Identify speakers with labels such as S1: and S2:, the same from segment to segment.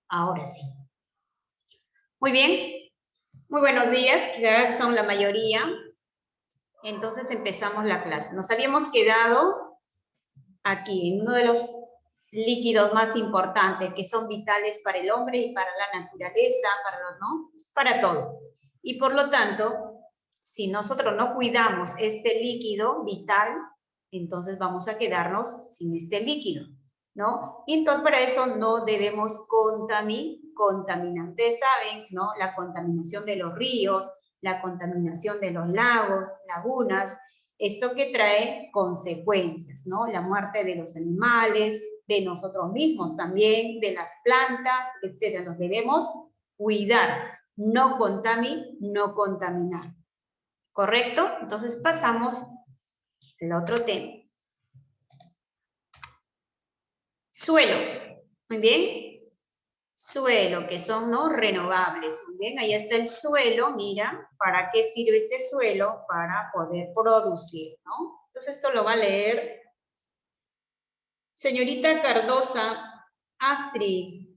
S1: Ahora sí. Muy bien. Muy buenos días, ya son la mayoría. Entonces empezamos la clase. Nos habíamos quedado aquí en uno de los líquidos más importantes que son vitales para el hombre y para la naturaleza, para los, ¿no? Para todo. Y por lo tanto, si nosotros no cuidamos este líquido vital, entonces vamos a quedarnos sin este líquido, ¿no? Y entonces para eso no debemos contaminar. Ustedes saben, ¿no? La contaminación de los ríos, la contaminación de los lagos, lagunas, esto que trae consecuencias, ¿no? La muerte de los animales, de nosotros mismos también, de las plantas, etc. Nos debemos cuidar, no contaminar. ¿Correcto? Entonces pasamos al otro tema. Suelo. Muy bien. Suelo, que son, ¿no? Renovables. Muy bien, ahí está el suelo. Mira, ¿para qué sirve este suelo? Para poder producir, ¿no? Entonces esto lo va a leer señorita Cardosa Astrid.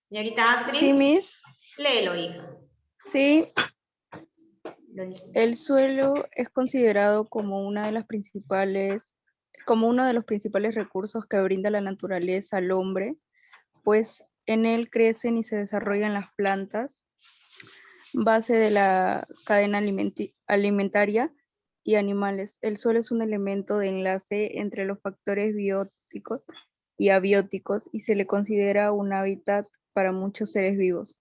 S1: Señorita Astrid.
S2: Sí, Miss.
S1: Léelo, hija.
S2: Sí. El suelo es considerado como uno de los principales recursos que brinda la naturaleza al hombre, pues en él crecen y se desarrollan las plantas, base de la cadena alimentaria y animales. El suelo es un elemento de enlace entre los factores bióticos y abióticos y se le considera un hábitat para muchos seres vivos.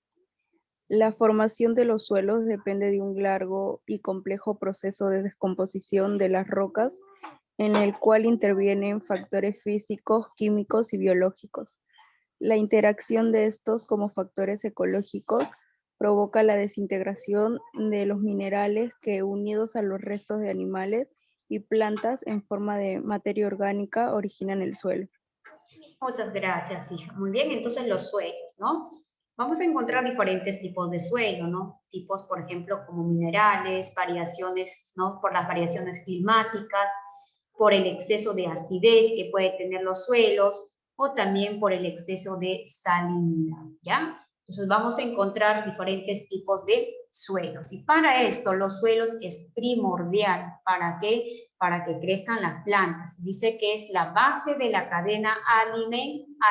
S2: La formación de los suelos depende de un largo y complejo proceso de descomposición de las rocas, en el cual intervienen factores físicos, químicos y biológicos. La interacción de estos como factores ecológicos provoca la desintegración de los minerales que, unidos a los restos de animales y plantas en forma de materia orgánica, originan el suelo.
S1: Muchas gracias, hija. Muy bien, entonces los suelos, ¿no? Vamos a encontrar diferentes tipos de suelo, ¿no? Tipos, por ejemplo, como minerales, variaciones, ¿no? Por las variaciones climáticas, por el exceso de acidez que puede tener los suelos o también por el exceso de salinidad, ¿ya? Entonces vamos a encontrar diferentes tipos de suelos. Y para esto los suelos es primordial. ¿Para qué? Para que crezcan las plantas. Dice que es la base de la cadena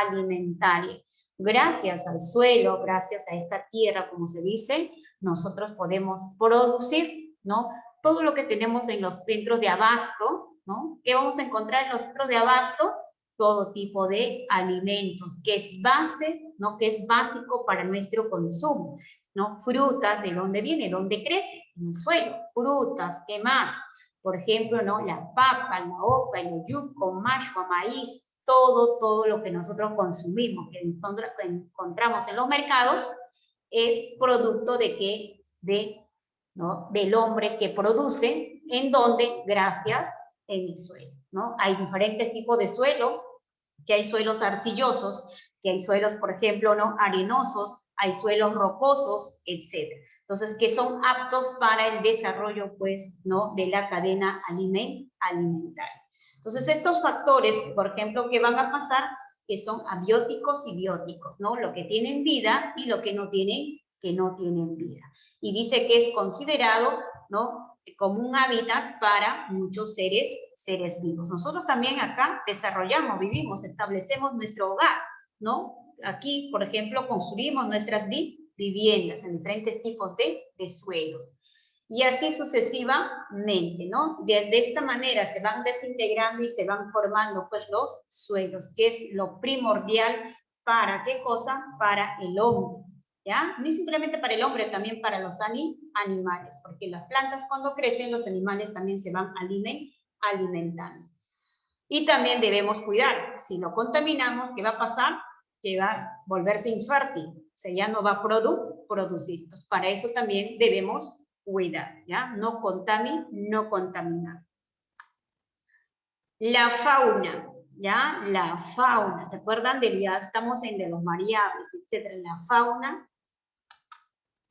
S1: alimentaria. Gracias al suelo, gracias a esta tierra, como se dice, nosotros podemos producir, ¿no? Todo lo que tenemos en los centros de abasto, ¿no? ¿Qué vamos a encontrar en los centros de abasto? Todo tipo de alimentos, que es base, ¿no? Que es básico para nuestro consumo, ¿no? Frutas, ¿de dónde viene? ¿Dónde crece? En el suelo. Frutas, ¿qué más? Por ejemplo, ¿no? La papa, la oca, el yuco, mashua, maíz, todo lo que nosotros consumimos, que encontramos en los mercados, es producto de qué? ¿No? Del hombre que produce, en donde, gracias, en el suelo, ¿no? Hay diferentes tipos de suelo, que hay suelos arcillosos, que hay suelos, por ejemplo, ¿no? Arenosos, hay suelos rocosos, etc. Entonces, que son aptos para el desarrollo, pues, ¿no? De la cadena alimentaria. Entonces, estos factores, por ejemplo, que van a pasar, que son abióticos y bióticos, ¿no? Lo que tienen vida y lo que no tienen vida. Y dice que es considerado, ¿no? Como un hábitat para muchos seres vivos. Nosotros también acá desarrollamos, vivimos, establecemos nuestro hogar, ¿no? Aquí, por ejemplo, construimos nuestras viviendas en diferentes tipos de suelos. Y así sucesivamente, ¿no? De esta manera se van desintegrando y se van formando, pues, los suelos, que es lo primordial para, ¿qué cosa? Para el hombre, ¿ya? No simplemente para el hombre, también para los animales, porque las plantas cuando crecen, los animales también se van alimentando. Y también debemos cuidar, si lo contaminamos, ¿qué va a pasar? Que va a volverse infértil, o sea, ya no va a producir. Entonces, para eso también debemos cuidar, ¿ya? No contaminar. La fauna, ¿ya? La fauna, ¿se acuerdan? Ya estamos en de los variables, etc. La fauna,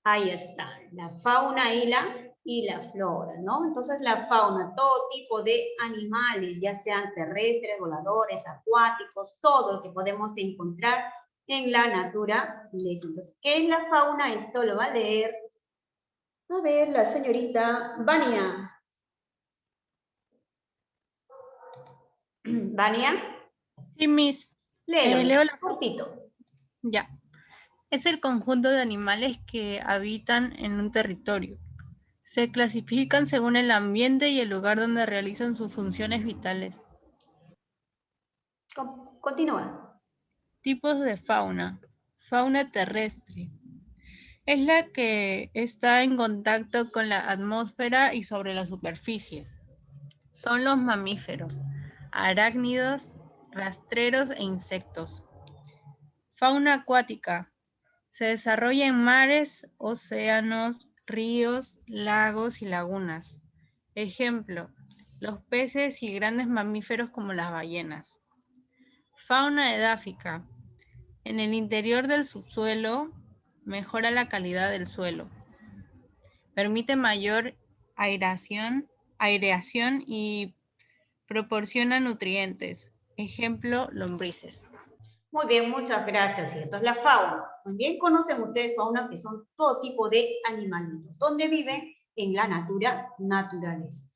S1: ahí está, la fauna y la y la flora, ¿no? Entonces la fauna, todo tipo de animales, ya sean terrestres, voladores, acuáticos, todo lo que podemos encontrar en la naturaleza. Entonces, ¿qué es la fauna? Esto lo va a leer, a ver, la señorita Vania. Vania,
S3: Sí, Miss.
S1: léelo,
S3: Leo la...
S1: cortito.
S3: Ya. Es el conjunto de animales que habitan en un territorio. Se clasifican según el ambiente y el lugar donde realizan sus funciones vitales.
S1: Continúa.
S3: Tipos de fauna. Fauna terrestre. Es la que está en contacto con la atmósfera y sobre la superficie. Son los mamíferos, arácnidos, rastreros e insectos. Fauna acuática. Se desarrolla en mares, océanos, ríos, lagos y lagunas. Ejemplo, los peces y grandes mamíferos como las ballenas. Fauna edáfica. En el interior del subsuelo mejora la calidad del suelo. Permite mayor aireación y proporciona nutrientes. Ejemplo, lombrices.
S1: Muy bien, muchas gracias. Y entonces la fauna. Muy bien, conocen ustedes fauna, que son todo tipo de animalitos, donde viven en la naturaleza.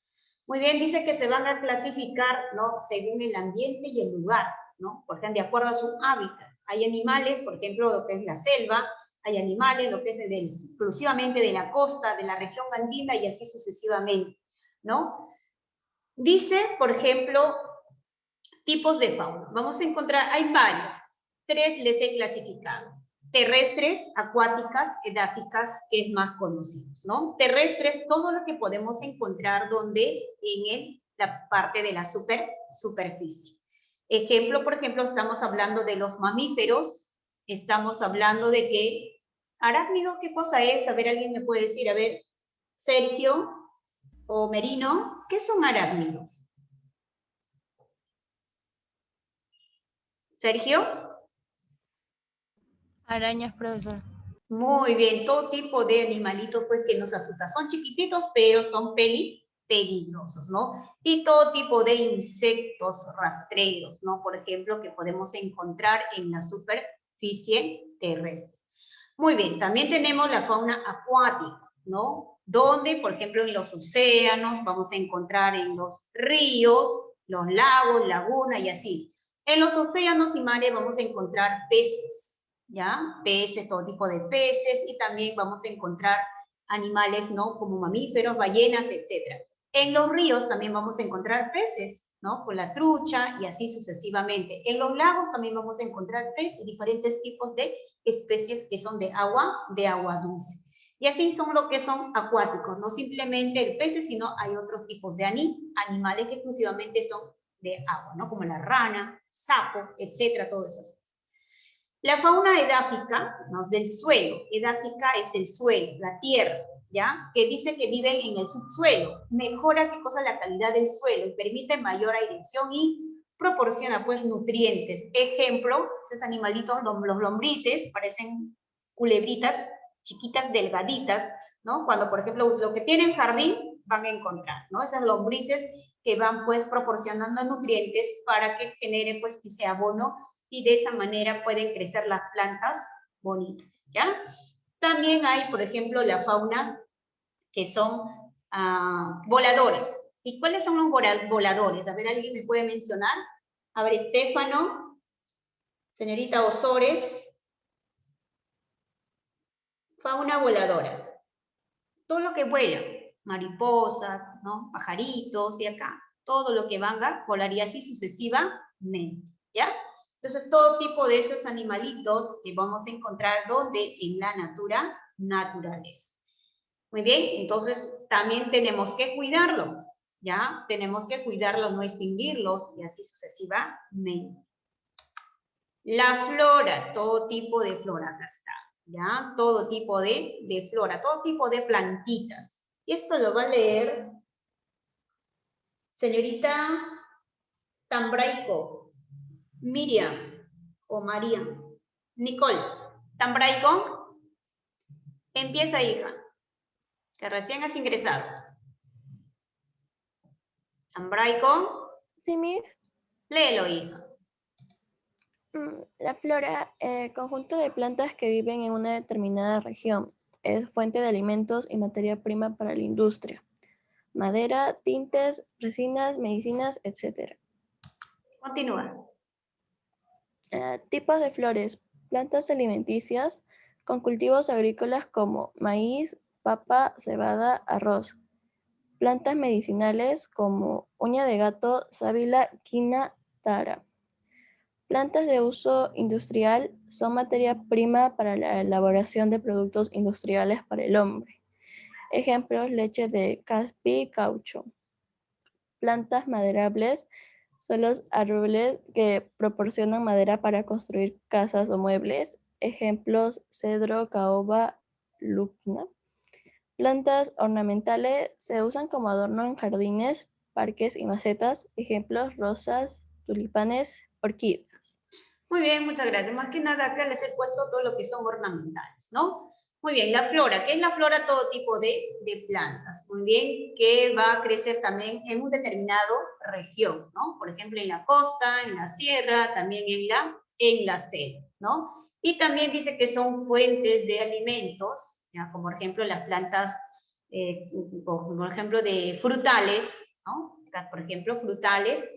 S1: Muy bien, dice que se van a clasificar, ¿no?, según el ambiente y el lugar, ¿no? Porque de acuerdo a su hábitat. Hay animales, por ejemplo, lo que es la selva, hay animales, lo que es exclusivamente de la costa, de la región andina y así sucesivamente, ¿no? Dice, por ejemplo, tipos de fauna. Vamos a encontrar, hay varios. 3 les he clasificado. Terrestres, acuáticas, edáficas, que es más conocidos, ¿no? Terrestres, todo lo que podemos encontrar donde en la parte de la superficie. Ejemplo, por ejemplo, estamos hablando de los mamíferos, estamos hablando de que, arácnido, ¿qué cosa es? A ver, alguien me puede decir, a ver, Sergio o Merino, ¿qué son arácnidos? Sergio.
S3: Arañas, profesor.
S1: Muy bien, todo tipo de animalitos pues que nos asustan. Son chiquititos, pero son peligrosos, ¿no? Y todo tipo de insectos rastreros, ¿no? Por ejemplo, que podemos encontrar en la superficie terrestre. Muy bien, también tenemos la fauna acuática, ¿no? Donde, por ejemplo, en los océanos vamos a encontrar en los ríos, los lagos, lagunas y así. En los océanos y mares vamos a encontrar peces, ¿ya? Peces, todo tipo de peces, y también vamos a encontrar animales, ¿no?, como mamíferos, ballenas, etc. En los ríos también vamos a encontrar peces, ¿no?, con la trucha y así sucesivamente. En los lagos también vamos a encontrar peces y diferentes tipos de especies que son de agua dulce. Y así son lo que son acuáticos, no simplemente el peces, sino hay otros tipos de animales que exclusivamente son de agua, ¿no?, como la rana, sapo, etcétera, todo eso. La fauna edáfica, ¿no?, del suelo. Edáfica es el suelo, la tierra, ¿ya? Que dice que viven en el subsuelo. Mejora, ¿qué cosa? La calidad del suelo y permite mayor aireación y proporciona, pues, nutrientes. Ejemplo, esos animalitos, los lombrices, parecen culebritas chiquitas, delgaditas, ¿no? Cuando, por ejemplo, lo que tienen jardín van a encontrar, ¿no? Esas lombrices que van, pues, proporcionando nutrientes para que genere, pues, ese abono y de esa manera pueden crecer las plantas bonitas, ¿ya? También hay, por ejemplo, la fauna que son voladores. ¿Y cuáles son los voladores? A ver, ¿alguien me puede mencionar? A ver, Estefano, señorita Osores. Fauna voladora. Todo lo que vuela, mariposas, ¿no?, pajaritos, y acá, todo lo que venga, volaría así sucesivamente, ¿ya? Entonces, todo tipo de esos animalitos que vamos a encontrar, ¿dónde? En la naturaleza. Muy bien, entonces también tenemos que cuidarlos, ¿ya? Tenemos que cuidarlos, no extinguirlos, y así sucesivamente. La flora, todo tipo de flora, acá está, ¿ya? Todo tipo de flora, todo tipo de plantitas. Y esto lo va a leer señorita Tambraico, Miriam o María, Nicole. Tambraico, empieza, hija. Que recién has ingresado. Ambraico,
S4: Sí, Miss.
S1: léelo, hija.
S4: La flora, conjunto de plantas que viven en una determinada región, es fuente de alimentos y materia prima para la industria. Madera, tintes, resinas, medicinas, etc.
S1: Continúa.
S4: Tipos de flores, plantas alimenticias con cultivos agrícolas como maíz, papa, cebada, arroz. Plantas medicinales como uña de gato, sábila, quina, tara. Plantas de uso industrial son materia prima para la elaboración de productos industriales para el hombre. Ejemplos, leche de caspi, caucho. Plantas maderables son los árboles que proporcionan madera para construir casas o muebles. Ejemplos, cedro, caoba, lucna. Plantas ornamentales se usan como adorno en jardines, parques y macetas. Ejemplos, rosas, tulipanes, orquídeas.
S1: Muy bien, muchas gracias. Más que nada acá les he puesto todo lo que son ornamentales, ¿no? Muy bien, la flora. ¿Qué es la flora? Todo tipo de plantas. Muy bien, que va a crecer también en un determinado región, ¿no? Por ejemplo, en la costa, en la sierra, también en la selva, ¿no? Y también dice que son fuentes de alimentos, ¿ya? Como por ejemplo las plantas, por ejemplo, de frutales, ¿no? Por ejemplo, frutales,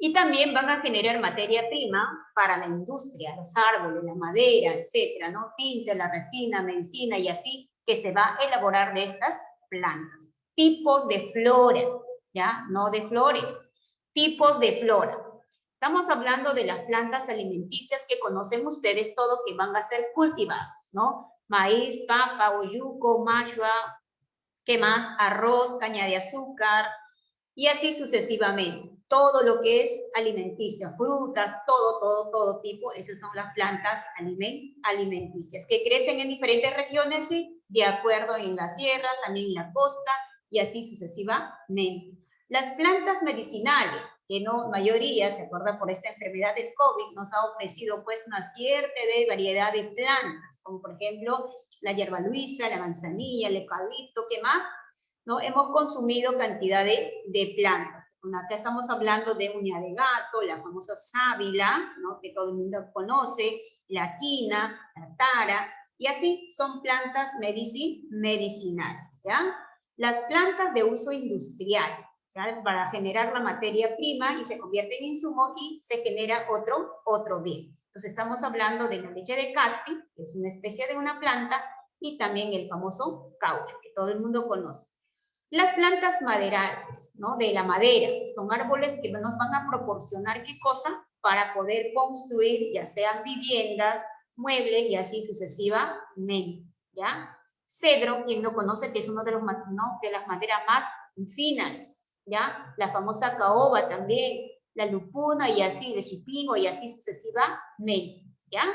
S1: y también van a generar materia prima para la industria, los árboles, la madera, etcétera, ¿no? Tinte, la resina, medicina y así, que se va a elaborar de estas plantas. Tipos de flora, ¿ya? No de flores. Tipos de flora. Estamos hablando de las plantas alimenticias que conocen ustedes, todo que van a ser cultivados, ¿no? Maíz, papa, oyuco, mashua, ¿qué más? Arroz, caña de azúcar, y así sucesivamente. Todo lo que es alimenticia, frutas, todo tipo, esas son las plantas alimenticias, que crecen en diferentes regiones, sí, de acuerdo en la sierra, también en la costa, y así sucesivamente. Las plantas medicinales, que no mayoría, se acuerda por esta enfermedad del COVID, nos ha ofrecido pues una cierta variedad de plantas, como por ejemplo la hierba luisa, la manzanilla, el eucalipto, ¿qué más? ¿No? Hemos consumido cantidad de plantas. Bueno, acá estamos hablando de uña de gato, la famosa sábila, ¿no? Que todo el mundo conoce, la quina, la tara, y así son plantas medicinales, ¿ya? Las plantas de uso industrial, ¿ya? Para generar la materia prima y se convierte en insumo y se genera otro bien. Entonces estamos hablando de la leche de caspi, que es una especie de una planta, y también el famoso caucho, que todo el mundo conoce. Las plantas maderales, ¿no? De la madera, son árboles que nos van a proporcionar ¿qué cosa? Para poder construir, ya sean viviendas, muebles y así sucesivamente, ¿ya? Cedro, quien lo conoce, que es uno de, ¿no? de las maderas más finas, ¿ya? La famosa caoba también, la lupuna y así, de chipingo y así sucesivamente, ¿ya?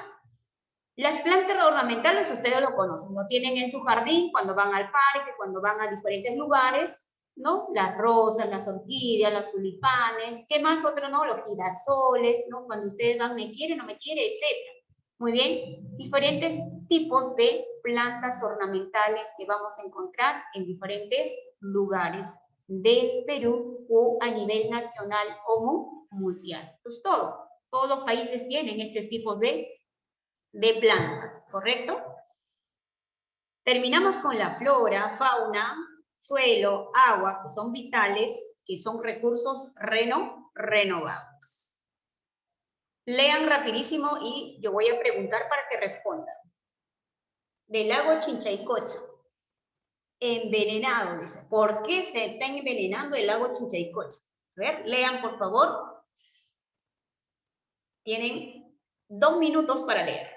S1: Las plantas ornamentales ustedes lo conocen, lo tienen en su jardín cuando van al parque, cuando van a diferentes lugares, ¿no? Las rosas, las orquídeas, los tulipanes, ¿qué más otro, no? Los girasoles, ¿no? Cuando ustedes van, me quiere, no me quiere, etcétera. Muy bien, diferentes tipos de plantas ornamentales que vamos a encontrar en diferentes lugares del Perú o a nivel nacional o mundial. Pues todos los países tienen estos tipos de plantas, ¿correcto? Terminamos con la flora, fauna, suelo, agua, que son vitales, que son recursos renovables. Lean rapidísimo y yo voy a preguntar para que respondan. Del lago Chinchaycocha, envenenado, dice. ¿Por qué se está envenenando el lago Chinchaycocha? A ver, lean por favor. Tienen 2 minutos para leer.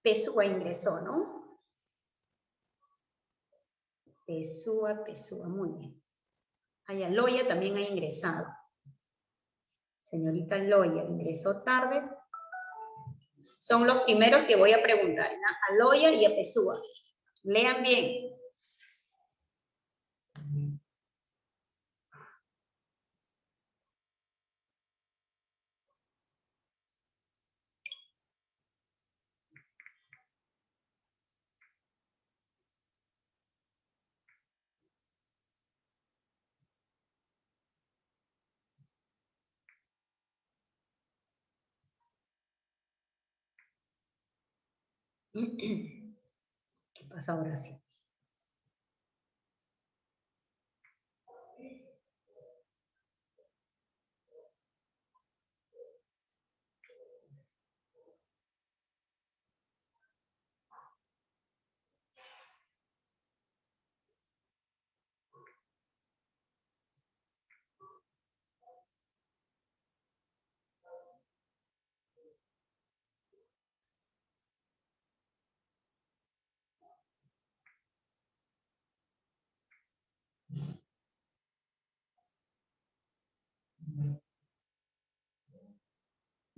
S1: Pesúa ingresó, ¿no? Pesúa, muy bien. Ayaloya también ha ingresado. Señorita Loya ingresó tarde. Son los primeros que voy a preguntar, ¿no? A Loya y a Pesúa. Lean bien. ¿Qué pasa ahora sí?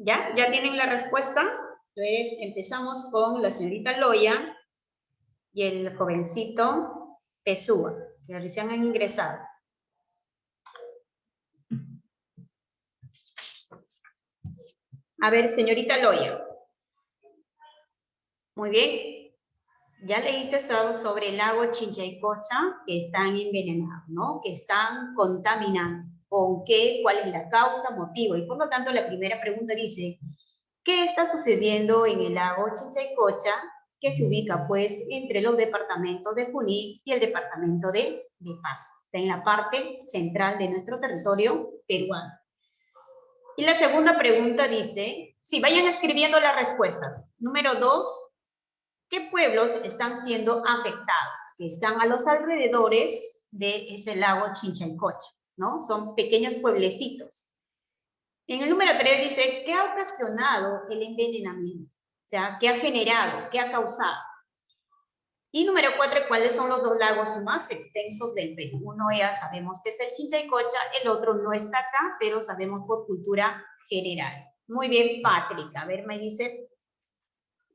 S1: ¿Ya? ¿Ya tienen la respuesta? Entonces empezamos con la señorita Loya y el jovencito Pesúa, que recién han ingresado. A ver, señorita Loya. Muy bien. Ya leíste sobre el lago Chinchaycocha, que están envenenados, ¿no? Que están contaminando. ¿Con qué? ¿Cuál es la causa, motivo? Y por lo tanto, la primera pregunta dice, ¿qué está sucediendo en el lago Chinchaycocha, que se ubica, pues, entre los departamentos de Junín y el departamento de Pasco? Está en la parte central de nuestro territorio peruano. Y la segunda pregunta dice, sí, vayan escribiendo las respuestas. Número 2, ¿qué pueblos están siendo afectados? Que están a los alrededores de ese lago Chinchaycocha, ¿no? Son pequeños pueblecitos. En el número 3 dice, ¿qué ha ocasionado el envenenamiento? O sea, ¿qué ha generado? ¿Qué ha causado? Y número 4, ¿cuáles son los dos lagos más extensos del Perú? Uno ya sabemos que es el Chinchaycocha, el otro no está acá, pero sabemos por cultura general. Muy bien, Patrick. A ver, me dice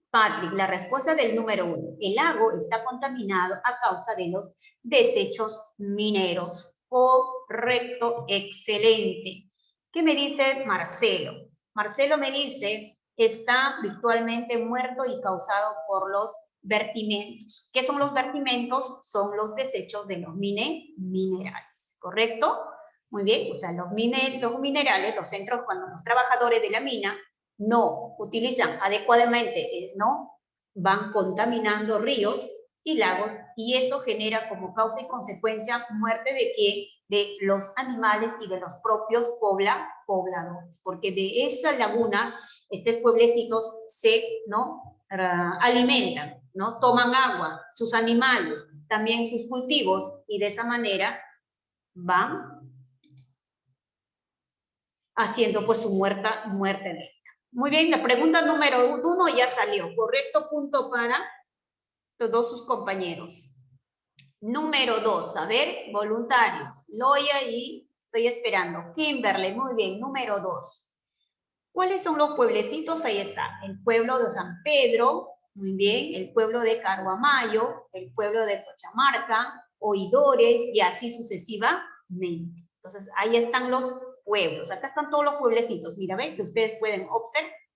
S1: Patrick, la respuesta del número 1. El lago está contaminado a causa de los desechos mineros. Correcto, excelente. ¿Qué me dice Marcelo? Marcelo me dice, está virtualmente muerto y causado por los vertimentos. ¿Qué son los vertimentos? Son los desechos de los minerales, ¿correcto? Muy bien, o sea, los minerales, los centros, cuando los trabajadores de la mina no utilizan adecuadamente, ¿no? Van contaminando ríos y lagos, y eso genera como causa y consecuencia muerte de ¿qué? De los animales y de los propios pobladores, porque de esa laguna estos pueblecitos se, ¿no? Alimentan, ¿no? Toman agua, sus animales, también sus cultivos, y de esa manera van haciendo pues su muerte lenta. Muy bien, la pregunta número 1 ya salió. Correcto, punto para todos sus compañeros. Número 2, a ver, voluntarios. Loya y estoy esperando. Kimberly, muy bien. Número 2. ¿Cuáles son los pueblecitos? Ahí está. El pueblo de San Pedro, muy bien. El pueblo de Caruamayo, el pueblo de Cochamarca, Oidores y así sucesivamente. Entonces, ahí están los pueblos. Acá están todos los pueblecitos. Mira, ven que ustedes pueden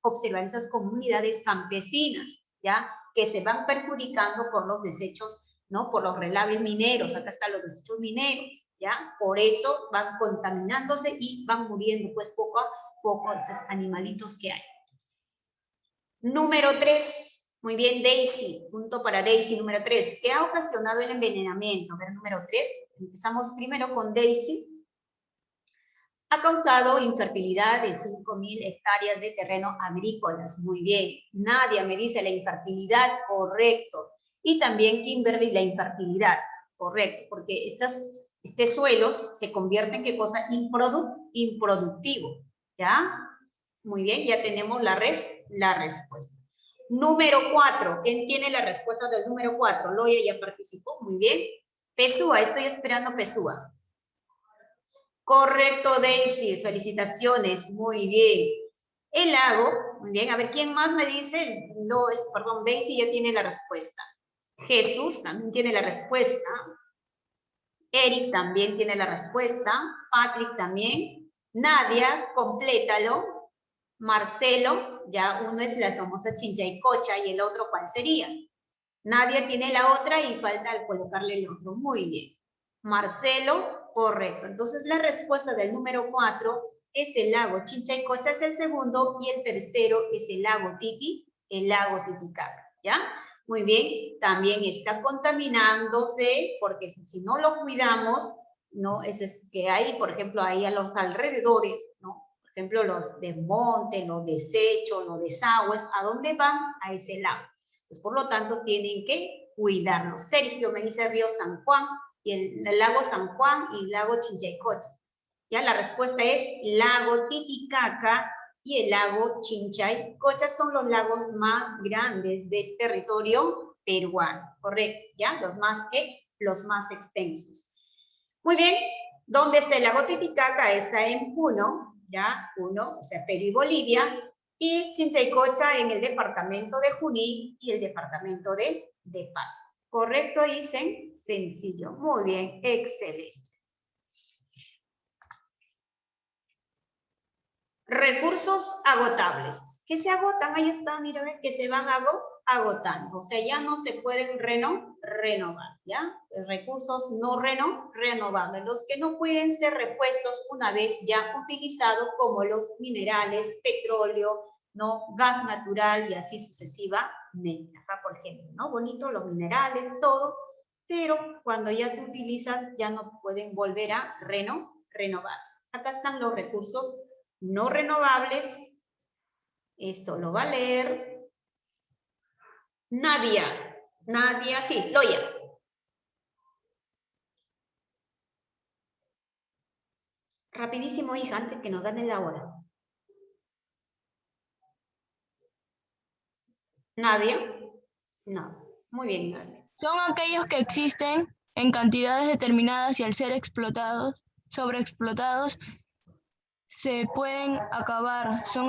S1: observar esas comunidades campesinas, ¿ya? Que se van perjudicando por los desechos, ¿no? Por los relaves mineros. Acá están los desechos mineros, ¿ya? Por eso van contaminándose y van muriendo, pues, poco a poco esos animalitos que hay. Número 3. Muy bien, Daisy. Punto para Daisy. Número 3. ¿Qué ha ocasionado el envenenamiento? A ver, número 3. Empezamos primero con Daisy. Ha causado infertilidad de 5.000 hectáreas de terreno agrícolas. Muy bien. Nadia me dice la infertilidad. Correcto. Y también Kimberly la infertilidad. Correcto. Porque estos suelos se convierten en ¿qué cosa? Improductivo. ¿Ya? Muy bien. Ya tenemos la respuesta. Número 4. ¿Quién tiene la respuesta del número 4? Loya ya participó. Muy bien. Pesúa. Estoy esperando Pesúa. Correcto, Daisy. Felicitaciones. Muy bien. El lago. Muy bien. A ver, ¿quién más me dice? No, perdón, Daisy ya tiene la respuesta. Jesús también tiene la respuesta. Eric también tiene la respuesta. Patrick también. Nadia, complétalo. Marcelo, ya uno es la famosa Chinchaycocha y el otro, ¿cuál sería? Nadia tiene la otra y falta colocarle el otro. Muy bien. Marcelo, correcto. Entonces la respuesta del número 4 es el lago Chinchaycocha, es el segundo, y el tercero es el lago Titicaca, ¿ya? Muy bien, también está contaminándose, porque si no lo cuidamos, ¿no? Es que hay, por ejemplo, ahí a los alrededores, ¿no? Por ejemplo, los desmontes, los desechos, los desagües, ¿a dónde van? A ese lago. Pues por lo tanto, tienen que cuidarlo. Sergio me dice Río San Juan, y el lago San Juan y el lago Chinchaycocha. Ya la respuesta es lago Titicaca y el lago Chinchaycocha son los lagos más grandes del territorio peruano, correcto, ¿ya? Los más extensos. Muy bien, ¿dónde está el lago Titicaca? Está en Puno, ¿ya? Puno, o sea, Perú y Bolivia, y Chinchaycocha en el departamento de Junín y el departamento de Pasco. ¿Correcto, dicen? Sencillo. Muy bien, excelente. Recursos agotables. ¿Qué se agotan? Ahí está, mira, que se van agotando. O sea, ya no se pueden renovar, ¿ya? Recursos no renovables. Los que no pueden ser repuestos una vez ya utilizados, como los minerales, petróleo, ¿no? Gas natural y así sucesivamente. Acá, por ejemplo, ¿no? Bonito los minerales, todo, pero cuando ya tú utilizas ya no pueden volver a renovarse. Acá están los recursos no renovables. Esto lo va a leer Nadia, sí, Loya. Rapidísimo, hija, antes que nos gane la hora. Nadia. No, muy bien, Nadia.
S5: Son aquellos que existen en cantidades determinadas y al ser sobreexplotados, se pueden acabar. Son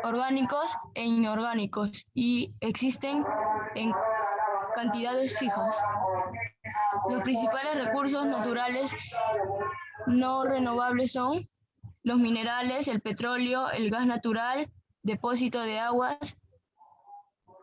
S5: orgánicos e inorgánicos y existen en cantidades fijas. Los principales recursos naturales no renovables son los minerales, el petróleo, el gas natural, depósito de aguas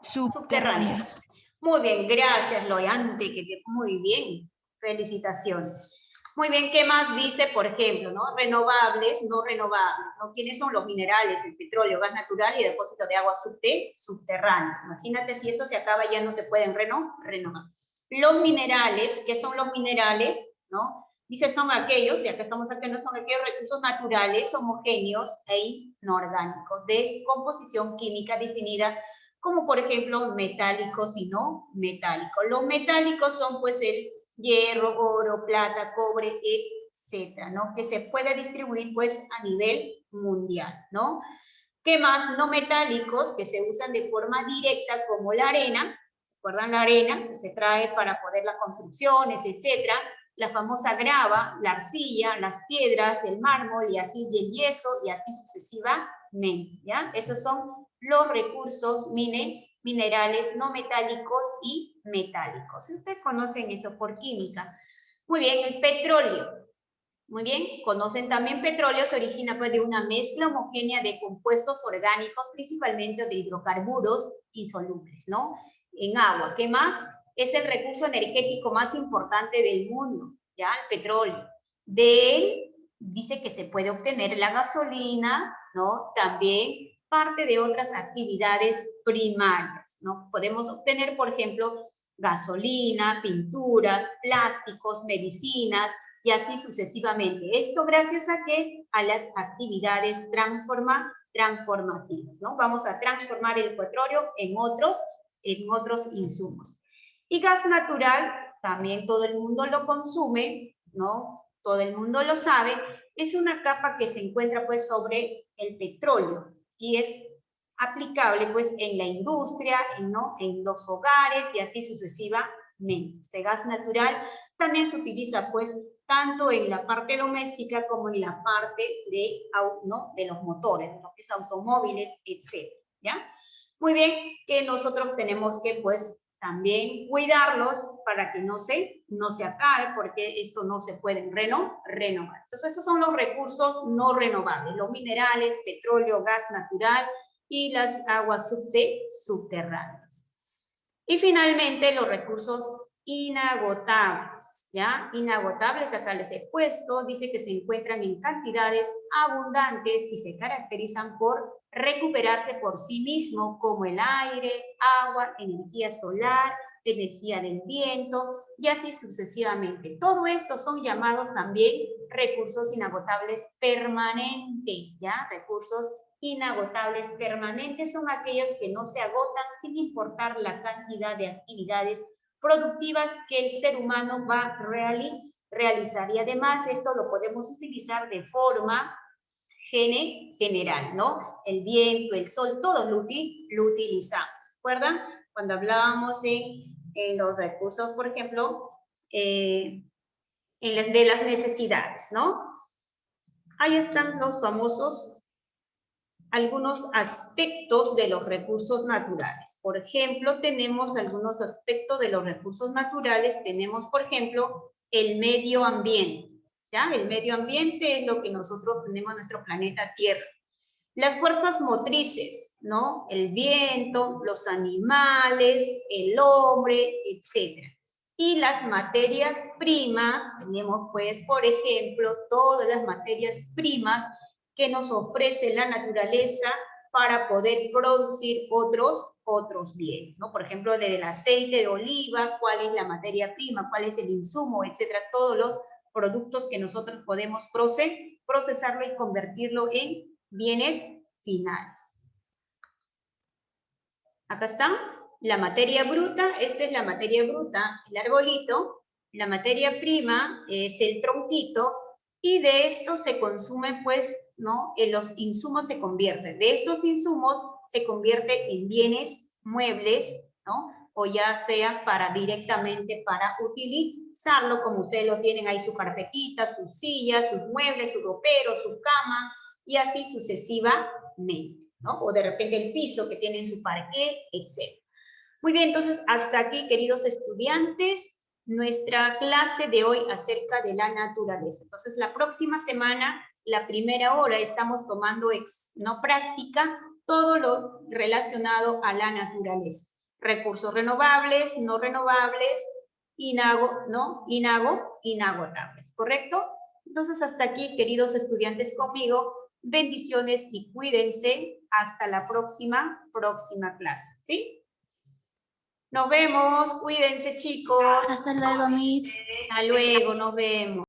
S5: subterráneas.
S1: Muy bien, gracias, Loyante, muy bien, felicitaciones. Muy bien, ¿qué más dice, por ejemplo, ¿no? Renovables, no renovables, ¿no? ¿Quiénes son los minerales, el petróleo, gas natural y depósito de aguas subterráneas? Imagínate si esto se acaba, ya no se pueden renovar. Los minerales, ¿qué son los minerales? ¿No? Dice, son aquellos, de acá estamos hablando, son aquellos recursos naturales, homogéneos e inorgánicos, de composición química definida como por ejemplo metálicos y no metálicos. Los metálicos son pues el hierro, oro, plata, cobre, etcétera, ¿no? Que se puede distribuir pues a nivel mundial, ¿no? ¿Qué más? No metálicos que se usan de forma directa como la arena, ¿se acuerdan la arena? Que se trae para poder las construcciones, etcétera. La famosa grava, la arcilla, las piedras, el mármol y así el yeso y así sucesivamente, ¿ya? Esos son los recursos minerales no metálicos y metálicos. Ustedes conocen eso por química. Muy bien, el petróleo. Muy bien, conocen también petróleo, se origina pues de una mezcla homogénea de compuestos orgánicos, principalmente de hidrocarburos insolubles, ¿no? En agua. ¿Qué más? Es el recurso energético más importante del mundo, ¿ya? El petróleo. De él dice que se puede obtener la gasolina, ¿no? También parte de otras actividades primarias, ¿no? Podemos obtener, por ejemplo, gasolina, pinturas, plásticos, medicinas, y así sucesivamente. Esto gracias a ¿qué? A las actividades transformativas, ¿no? Vamos a transformar el petróleo en otros insumos. Y gas natural, también todo el mundo lo consume, ¿no? Todo el mundo lo sabe, es una capa que se encuentra pues sobre el petróleo y es aplicable pues en la industria, ¿no? En los hogares y así sucesivamente. Este gas natural también se utiliza pues tanto en la parte doméstica como en la parte de, ¿no?, de los motores, de lo que es automóviles, etc. ¿Ya? Muy bien, que nosotros tenemos que pues también cuidarlos para que no se acabe, porque esto no se puede renovar. Entonces esos son los recursos no renovables, los minerales, petróleo, gas natural y las aguas subterráneas. Y finalmente los recursos inagotables, ¿ya? Inagotables, acá les he puesto, dice que se encuentran en cantidades abundantes y se caracterizan por recuperarse por sí mismo, como el aire, agua, energía solar, energía del viento, y así sucesivamente. Todo esto son llamados también recursos inagotables permanentes, ¿ya? Recursos inagotables permanentes son aquellos que no se agotan sin importar la cantidad de actividades productivas que el ser humano va a realizar. Y además esto lo podemos utilizar de forma general, ¿no? El viento, el sol, todos lo utilizamos. ¿Recuerdan? Cuando hablábamos en los recursos, por ejemplo, de las necesidades, ¿no? Ahí están los famosos algunos aspectos de los recursos naturales. Por ejemplo, tenemos algunos aspectos de los recursos naturales. Tenemos, por ejemplo, el medio ambiente. ¿Ya? El medio ambiente es lo que nosotros tenemos en nuestro planeta Tierra. Las fuerzas motrices, ¿no? El viento, los animales, el hombre, etc. Y las materias primas, tenemos pues, por ejemplo, todas las materias primas que nos ofrece la naturaleza para poder producir otros bienes, ¿no? Por ejemplo, desde el aceite de oliva, cuál es la materia prima, cuál es el insumo, etcétera, todos los productos que nosotros podemos procesarlo y convertirlo en bienes finales. Acá está la materia bruta, esta es la materia bruta, el arbolito, la materia prima es el tronquito, y de esto se consume, pues, ¿no? En los insumos se convierten. De estos insumos se convierte en bienes muebles, ¿no? O ya sea directamente para utilizarlo, como ustedes lo tienen ahí, su carpetita, sus sillas, sus muebles, su ropero, su cama, y así sucesivamente, ¿no? O de repente el piso que tienen su parqué, etc. Muy bien, entonces hasta aquí, queridos estudiantes, nuestra clase de hoy acerca de la naturaleza. Entonces, la próxima semana, la primera hora, estamos tomando práctica todo lo relacionado a la naturaleza. Recursos renovables, no renovables, inagotables, ¿correcto? Entonces, hasta aquí, queridos estudiantes, conmigo, bendiciones y cuídense hasta la próxima clase, ¿sí? Nos vemos, cuídense, chicos.
S6: Hasta luego, Miss.
S1: Hasta luego, nos vemos.